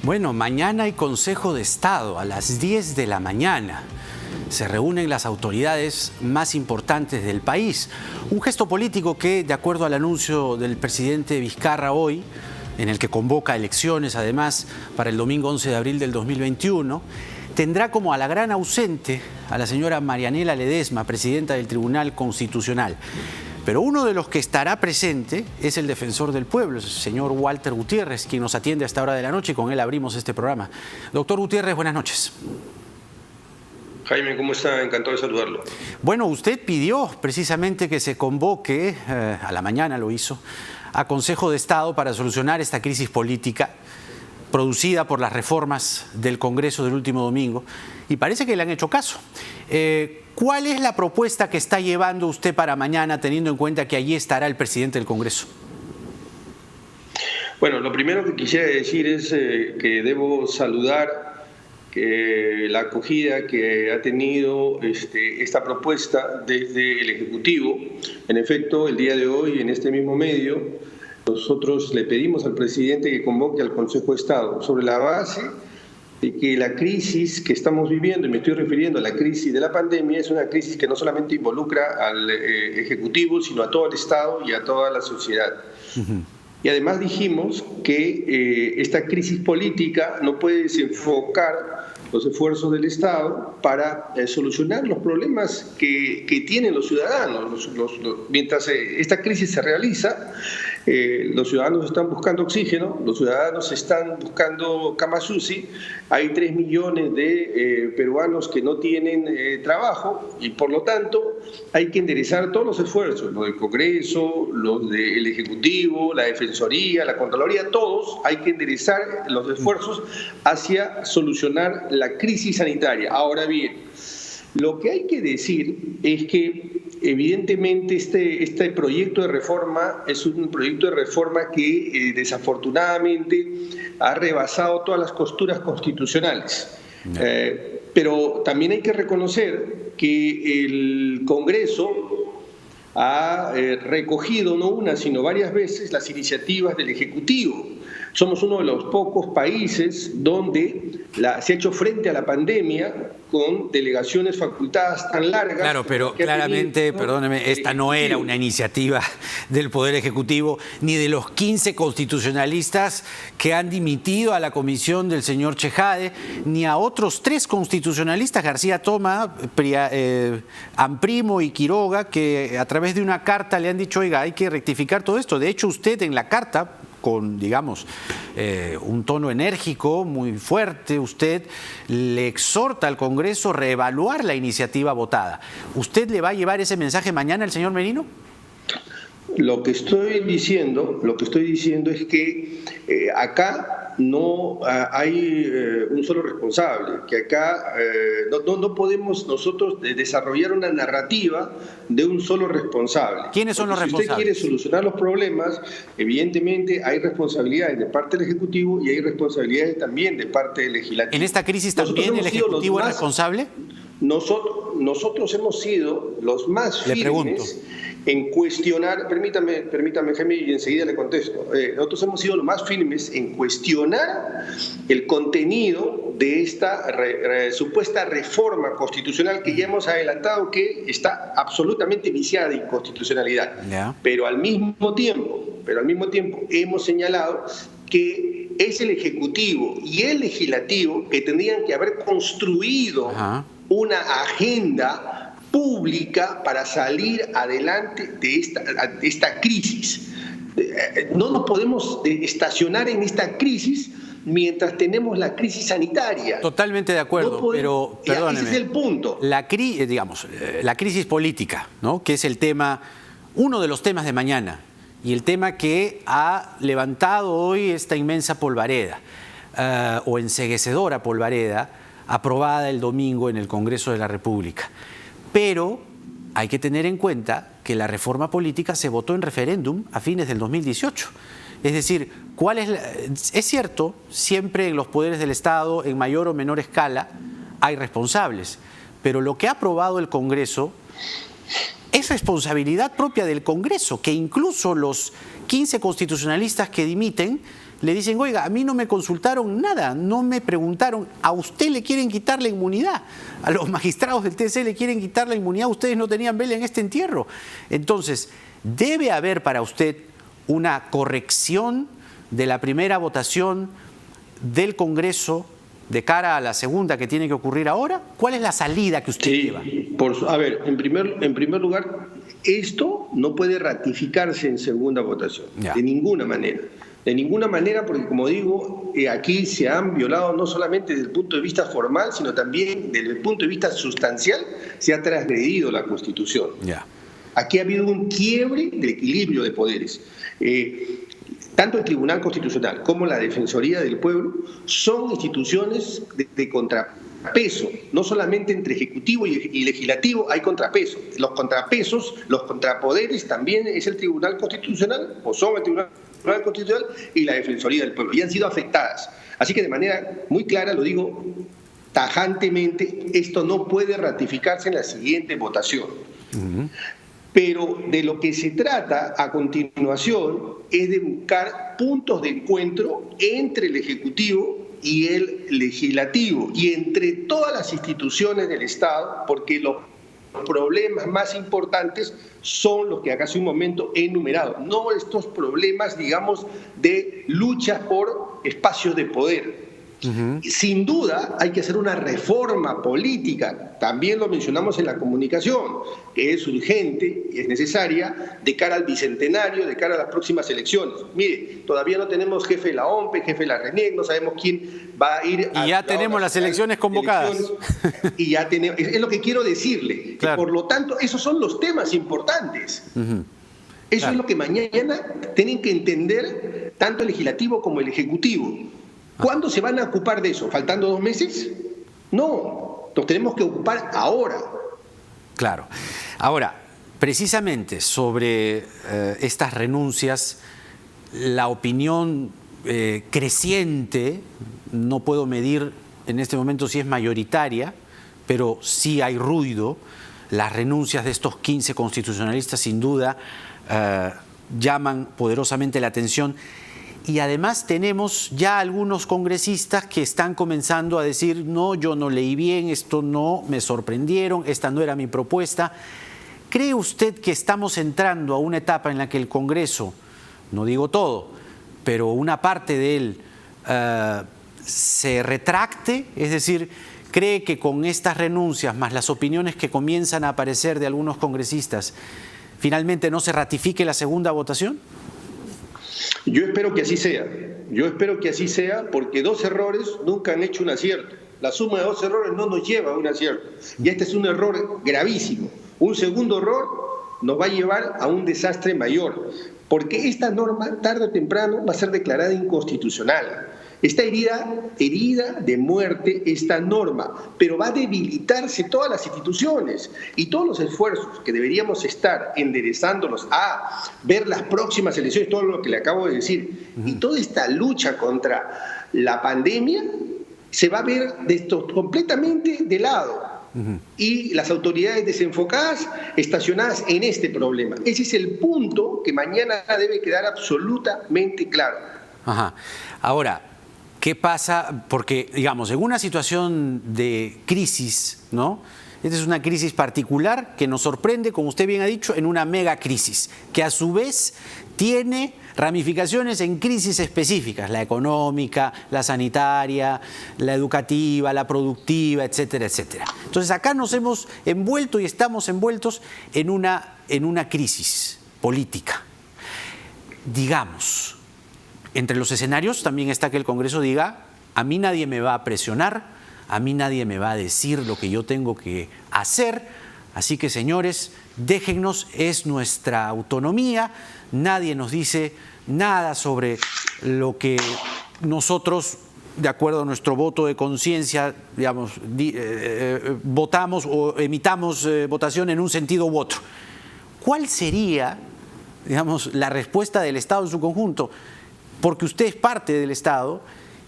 Bueno, mañana hay Consejo de Estado a las 10 de la mañana. Se reúnen las autoridades más importantes del país. Un gesto político que, de acuerdo al anuncio del presidente Vizcarra hoy, en el que convoca elecciones además para el domingo 11 de abril del 2021, tendrá como a la gran ausente a la señora Marianela Ledesma, presidenta del Tribunal Constitucional. Pero uno de los que estará presente es el defensor del pueblo, el señor Walter Gutiérrez, quien nos atiende a esta hora de la noche y con él abrimos este programa. Doctor Gutiérrez, buenas noches. Jaime, ¿cómo está? Encantado de saludarlo. Bueno, usted pidió precisamente que se convoque, a la mañana lo hizo, a Consejo de Estado para solucionar esta crisis política producida por las reformas del Congreso del último domingo, y parece que le han hecho caso. ¿Cuál es la propuesta que está llevando usted para mañana, teniendo en cuenta que allí estará el presidente del Congreso? Bueno, lo primero que quisiera decir es que debo saludar la acogida que ha tenido esta propuesta desde el Ejecutivo. En efecto, el día de hoy, en este mismo medio, nosotros le pedimos al presidente que convoque al Consejo de Estado sobre la base de que la crisis que estamos viviendo, y me estoy refiriendo a la crisis de la pandemia, es una crisis que no solamente involucra al Ejecutivo, sino a todo el Estado y a toda la sociedad. Y además dijimos que esta crisis política no puede desenfocar los esfuerzos del Estado para solucionar los problemas que tienen los ciudadanos. Mientras esta crisis se realiza, los ciudadanos están buscando oxígeno, los ciudadanos están buscando camas UCI, hay 3 millones de peruanos que no tienen trabajo y por lo tanto hay que enderezar todos los esfuerzos, los del Congreso, los del Ejecutivo, la Defensoría, la Contraloría, todos hay que enderezar los esfuerzos hacia solucionar la crisis sanitaria. Ahora bien, lo que hay que decir es que evidentemente este proyecto de reforma es un proyecto de reforma que desafortunadamente ha rebasado todas las costuras constitucionales. Pero también hay que reconocer que el Congreso ha recogido no una sino varias veces las iniciativas del Ejecutivo. Somos uno de los pocos países donde se ha hecho frente a la pandemia con delegaciones facultadas tan largas. Claro, pero claramente, perdóneme, esta no era una iniciativa del Poder Ejecutivo ni de los 15 constitucionalistas que han dimitido a la comisión del señor Chejade, ni a otros 3 constitucionalistas, García Toma, Amprimo y Quiroga, que a través de una carta le han dicho, oiga, hay que rectificar todo esto. De hecho, usted en la carta, con, digamos, un tono enérgico, muy fuerte, usted le exhorta al Congreso a reevaluar la iniciativa votada. ¿Usted le va a llevar ese mensaje mañana al señor Merino? Lo que estoy diciendo es que acá no hay un solo responsable, que acá no podemos nosotros desarrollar una narrativa de un solo responsable. ¿Quiénes son los responsables? Si usted quiere solucionar los problemas, evidentemente hay responsabilidades de parte del Ejecutivo y hay responsabilidades también de parte del Legislativo. ¿En esta crisis también el Ejecutivo es responsable? Nosotros hemos sido los más firmes en cuestionar, permítame Jaime, y enseguida le contesto. Nosotros hemos sido los más firmes en cuestionar el contenido de esta supuesta reforma constitucional que ya hemos adelantado que está absolutamente viciada de inconstitucionalidad. Pero al mismo tiempo hemos señalado que es el Ejecutivo y el Legislativo que tendrían que haber construido una agenda pública para salir adelante de esta crisis. No nos podemos estacionar en esta crisis mientras tenemos la crisis sanitaria. Totalmente de acuerdo, pero perdóneme. Ese es el punto. La crisis política, ¿no? Que es el tema, uno de los temas de mañana, y el tema que ha levantado hoy esta inmensa polvareda, o enceguecedora polvareda, aprobada el domingo en el Congreso de la República. Pero hay que tener en cuenta que la reforma política se votó en referéndum a fines del 2018. Es decir, es cierto, siempre en los poderes del Estado, en mayor o menor escala, hay responsables. Pero lo que ha aprobado el Congreso es responsabilidad propia del Congreso, que incluso los 15 constitucionalistas que dimiten le dicen, oiga, a mí no me consultaron nada, no me preguntaron, a usted le quieren quitar la inmunidad, a los magistrados del TC le quieren quitar la inmunidad, ustedes no tenían vela en este entierro. Entonces, debe haber para usted una corrección de la primera votación del Congreso de cara a la segunda que tiene que ocurrir ahora. ¿Cuál es la salida que usted lleva? A ver, en primer lugar, esto no puede ratificarse en segunda votación, de ninguna manera. De ninguna manera, porque como digo, aquí se han violado no solamente desde el punto de vista formal, sino también desde el punto de vista sustancial, se ha transgredido la Constitución. Aquí ha habido un quiebre del equilibrio de poderes. Tanto el Tribunal Constitucional como la Defensoría del Pueblo son instituciones de contrapeso. No solamente entre Ejecutivo y Legislativo hay contrapeso. Los contrapesos, los contrapoderes también es el Tribunal Constitucional, o son el Tribunal Constitucional y la Defensoría del Pueblo, y han sido afectadas. Así que de manera muy clara, lo digo tajantemente, esto no puede ratificarse en la siguiente votación. Pero de lo que se trata a continuación es de buscar puntos de encuentro entre el Ejecutivo y el Legislativo y entre todas las instituciones del Estado, porque los problemas más importantes son los que acá hace un momento he enumerado, no estos problemas, digamos, de lucha por espacios de poder. Sin duda hay que hacer una reforma política, también lo mencionamos en la comunicación, que es urgente y es necesaria de cara al bicentenario, de cara a las próximas elecciones. Mire, todavía no tenemos jefe de la OMPE, jefe de la RENIEC, no sabemos quién va a ir a... Y ya tenemos las elecciones convocadas. Y ya tenemos, es lo que quiero decirle, claro. Por lo tanto, esos son los temas importantes. Eso es lo que mañana tienen que entender tanto el Legislativo como el Ejecutivo. ¿Cuándo se van a ocupar de eso? ¿Faltando 2 meses? No, nos tenemos que ocupar ahora. Claro. Ahora, precisamente sobre estas renuncias, la opinión creciente, no puedo medir en este momento si es mayoritaria, pero sí hay ruido. Las renuncias de estos 15 constitucionalistas sin duda llaman poderosamente la atención. Y además tenemos ya algunos congresistas que están comenzando a decir, no, yo no leí bien, esto no, me sorprendieron, esta no era mi propuesta. ¿Cree usted que estamos entrando a una etapa en la que el Congreso, no digo todo, pero una parte de él se retracte? Es decir, ¿cree que con estas renuncias más las opiniones que comienzan a aparecer de algunos congresistas, finalmente no se ratifique la segunda votación? Yo espero que así sea, porque 2 errores nunca han hecho un acierto. La suma de 2 errores no nos lleva a un acierto. Y este es un error gravísimo. Un segundo error nos va a llevar a un desastre mayor, porque esta norma, tarde o temprano, va a ser declarada inconstitucional. Está herida de muerte esta norma, pero va a debilitarse todas las instituciones y todos los esfuerzos que deberíamos estar enderezándolos a ver las próximas elecciones, todo lo que le acabo de decir, y toda esta lucha contra la pandemia se va a ver completamente de lado. Y las autoridades desenfocadas, estacionadas en este problema. Ese es el punto que mañana debe quedar absolutamente claro. Ahora, ¿qué pasa? Porque, digamos, en una situación de crisis, ¿no? Esta es una crisis particular que nos sorprende, como usted bien ha dicho, en una mega crisis, que a su vez tiene ramificaciones en crisis específicas, la económica, la sanitaria, la educativa, la productiva, etcétera, etcétera. Entonces acá nos hemos envuelto y estamos envueltos en una crisis política. Digamos, entre los escenarios también está que el Congreso diga, a mí nadie me va a presionar, a mí nadie me va a decir lo que yo tengo que hacer, así que señores, déjennos, es nuestra autonomía, nadie nos dice nada sobre lo que nosotros, de acuerdo a nuestro voto de conciencia, digamos, votamos o emitamos votación en un sentido u otro. ¿Cuál sería, digamos, la respuesta del Estado en su conjunto? Porque usted es parte del Estado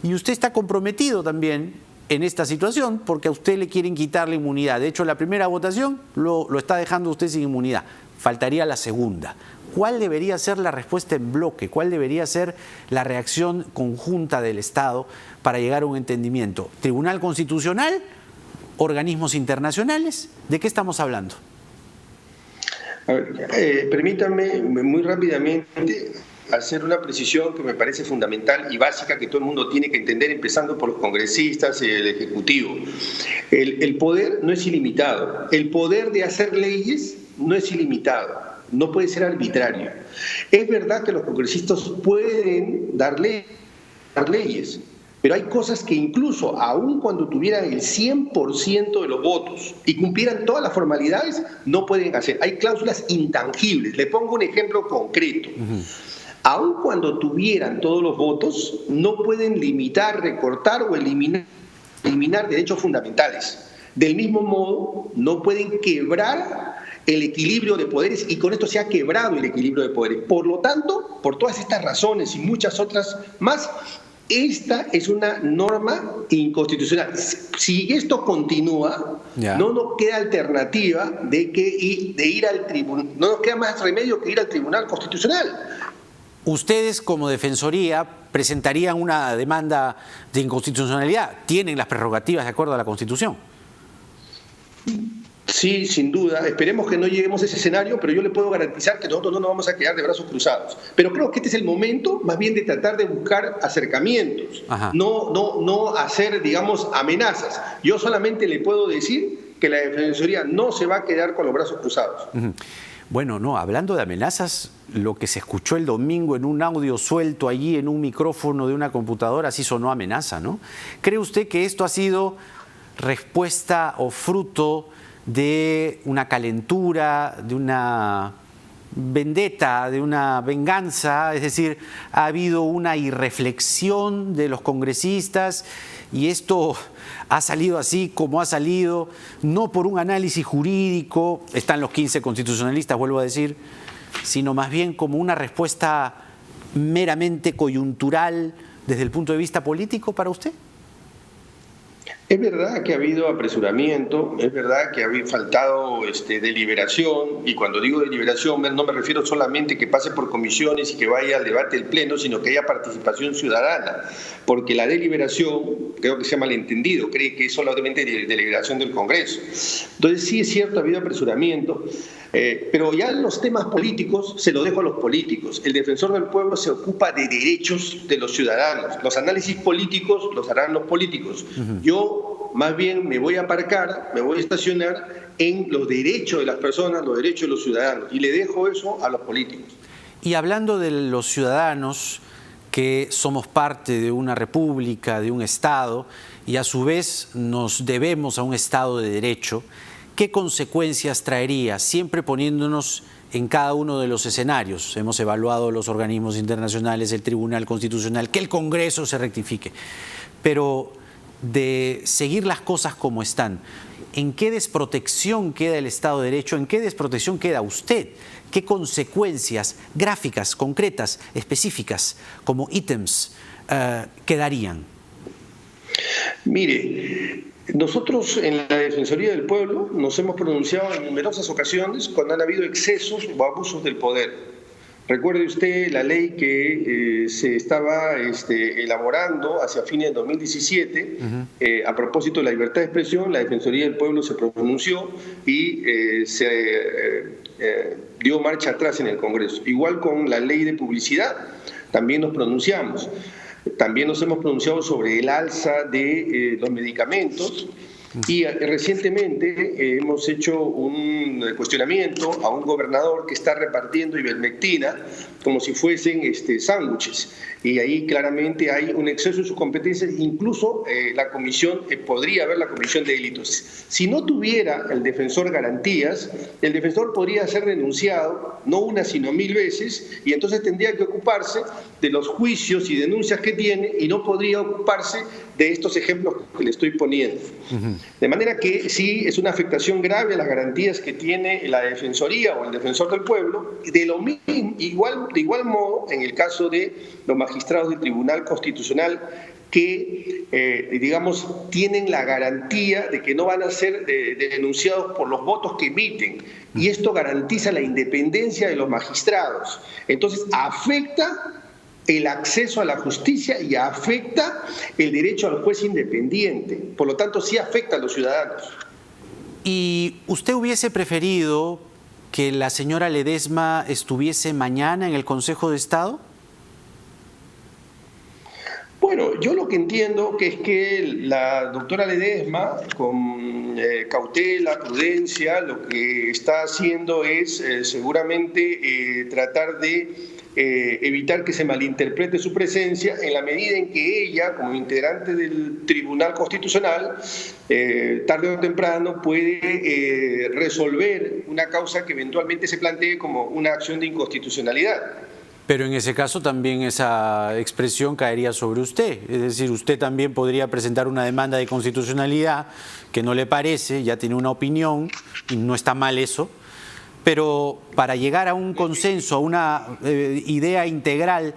y usted está comprometido también en esta situación porque a usted le quieren quitar la inmunidad. De hecho, la primera votación lo está dejando usted sin inmunidad. Faltaría la segunda. ¿cuál debería ser la respuesta en bloque? ¿Cuál debería ser la reacción conjunta del Estado para llegar a un entendimiento? ¿Tribunal Constitucional? ¿Organismos internacionales? ¿De qué estamos hablando? A ver, permítanme muy rápidamente hacer una precisión que me parece fundamental y básica que todo el mundo tiene que entender, empezando por los congresistas y el Ejecutivo. El poder no es ilimitado. El poder de hacer leyes no es ilimitado. No puede ser arbitrario. Es verdad que los congresistas pueden dar leyes, pero hay cosas que incluso, aun cuando tuvieran el 100% de los votos y cumplieran todas las formalidades, no pueden hacer. Hay cláusulas intangibles. Le pongo un ejemplo concreto. Aun cuando tuvieran todos los votos, no pueden limitar, recortar o eliminar derechos fundamentales. Del mismo modo, no pueden quebrar el equilibrio de poderes, y con esto se ha quebrado el equilibrio de poderes. Por lo tanto, por todas estas razones y muchas otras más, esta es una norma inconstitucional. Si esto continúa, no nos queda alternativa de ir al tribunal, no nos queda más remedio que ir al Tribunal Constitucional. Ustedes, como Defensoría, presentarían una demanda de inconstitucionalidad. Tienen las prerrogativas de acuerdo a la Constitución. Sí, sin duda. Esperemos que no lleguemos a ese escenario, pero yo le puedo garantizar que nosotros no nos vamos a quedar de brazos cruzados. Pero creo que este es el momento más bien de tratar de buscar acercamientos, no hacer, digamos, amenazas. Yo solamente le puedo decir que la Defensoría no se va a quedar con los brazos cruzados. Bueno, no, hablando de amenazas, lo que se escuchó el domingo en un audio suelto allí en un micrófono de una computadora, sí sonó amenaza, ¿no? ¿Cree usted que esto ha sido respuesta o fruto de una calentura, de una vendetta, de una venganza? Es decir, ha habido una irreflexión de los congresistas y esto ha salido así como ha salido, no por un análisis jurídico, están los 15 constitucionalistas, vuelvo a decir, sino más bien como una respuesta meramente coyuntural desde el punto de vista político para usted. Es verdad que ha habido apresuramiento, es verdad que ha faltado deliberación, y cuando digo deliberación no me refiero solamente que pase por comisiones y que vaya al debate del Pleno, sino que haya participación ciudadana, porque la deliberación, creo que se ha malentendido, cree que es solamente deliberación del Congreso. Entonces sí es cierto, ha habido apresuramiento, pero ya los temas políticos se los dejo a los políticos. El defensor del pueblo se ocupa de derechos de los ciudadanos. Los análisis políticos los harán los políticos. Yo más bien me voy a aparcar, me voy a estacionar en los derechos de las personas, los derechos de los ciudadanos, y le dejo eso a los políticos. Y hablando de los ciudadanos, que somos parte de una república, de un Estado, y a su vez nos debemos a un Estado de derecho, ¿qué consecuencias traería? Siempre poniéndonos en cada uno de los escenarios. Hemos evaluado los organismos internacionales, el Tribunal Constitucional, que el Congreso se rectifique. Pero de seguir las cosas como están, ¿en qué desprotección queda el Estado de Derecho? ¿En qué desprotección queda usted? ¿Qué consecuencias gráficas, concretas, específicas, como ítems, quedarían? Mire, nosotros en la Defensoría del Pueblo nos hemos pronunciado en numerosas ocasiones cuando han habido excesos o abusos del poder. Recuerde usted la ley que se estaba elaborando hacia fines de 2017, a propósito de la libertad de expresión. La Defensoría del Pueblo se pronunció y se dio marcha atrás en el Congreso. Igual con la ley de publicidad, también nos pronunciamos. También nos hemos pronunciado sobre el alza de los medicamentos, y recientemente hemos hecho un cuestionamiento a un gobernador que está repartiendo ivermectina como si fuesen sándwiches, y ahí claramente hay un exceso de sus competencias. Incluso la comisión, podría haber la comisión de delitos. Si no tuviera el defensor garantías, el defensor podría ser denunciado no una sino 1000 veces, y entonces tendría que ocuparse de los juicios y denuncias que tiene, y no podría ocuparse de estos ejemplos que le estoy poniendo. De manera que sí es una afectación grave a las garantías que tiene la Defensoría o el Defensor del Pueblo. De igual modo, en el caso de los magistrados del Tribunal Constitucional, que, digamos, tienen la garantía de que no van a ser denunciados por los votos que emiten. Y esto garantiza la independencia de los magistrados. Entonces, afecta el acceso a la justicia y afecta el derecho al juez independiente. Por lo tanto, sí afecta a los ciudadanos. ¿Y usted hubiese preferido que la señora Ledesma estuviese mañana en el Consejo de Estado? Bueno, yo lo que entiendo que es que la doctora Ledesma, con cautela, prudencia, lo que está haciendo es seguramente tratar de evitar que se malinterprete su presencia en la medida en que ella, como integrante del Tribunal Constitucional, tarde o temprano puede resolver una causa que eventualmente se plantee como una acción de inconstitucionalidad. Pero en ese caso también esa expresión caería sobre usted. Es decir, usted también podría presentar una demanda de constitucionalidad que no le parece, ya tiene una opinión y no está mal eso. Pero para llegar a un consenso, a una idea integral,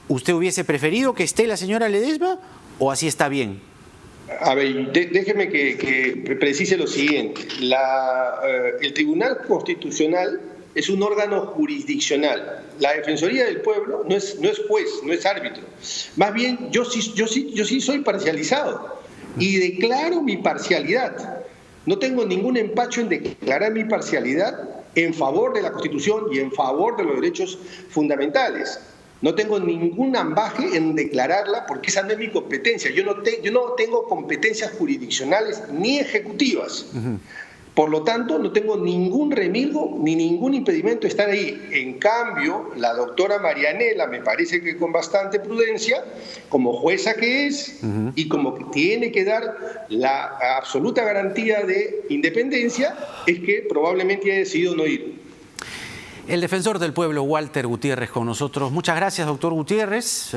¿usted hubiese preferido que esté la señora Ledesma o así está bien? A ver, déjeme que precise lo siguiente. El Tribunal Constitucional es un órgano jurisdiccional. La Defensoría del Pueblo no es juez, no es árbitro. Más bien, yo sí soy parcializado y declaro mi parcialidad. No tengo ningún empacho en declarar mi parcialidad en favor de la Constitución y en favor de los derechos fundamentales. No tengo ningún ambaje en declararla porque esa no es mi competencia. Yo no tengo competencias jurisdiccionales ni ejecutivas. Por lo tanto, no tengo ningún remilgo ni ningún impedimento de estar ahí. En cambio, la doctora Marianela, me parece que con bastante prudencia, como jueza que es, y como que tiene que dar la absoluta garantía de independencia, es que probablemente haya decidido no ir. El defensor del pueblo, Walter Gutiérrez, con nosotros. Muchas gracias, doctor Gutiérrez.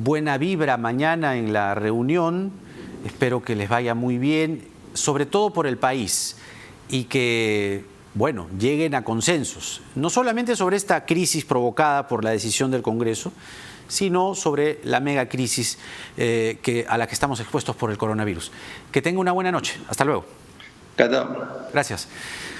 Buena vibra mañana en la reunión. Espero que les vaya muy bien, sobre todo por el país, y que, bueno, lleguen a consensos, no solamente sobre esta crisis provocada por la decisión del Congreso, sino sobre la mega crisis a la que estamos expuestos por el coronavirus. Que tenga una buena noche. Hasta luego. Gracias.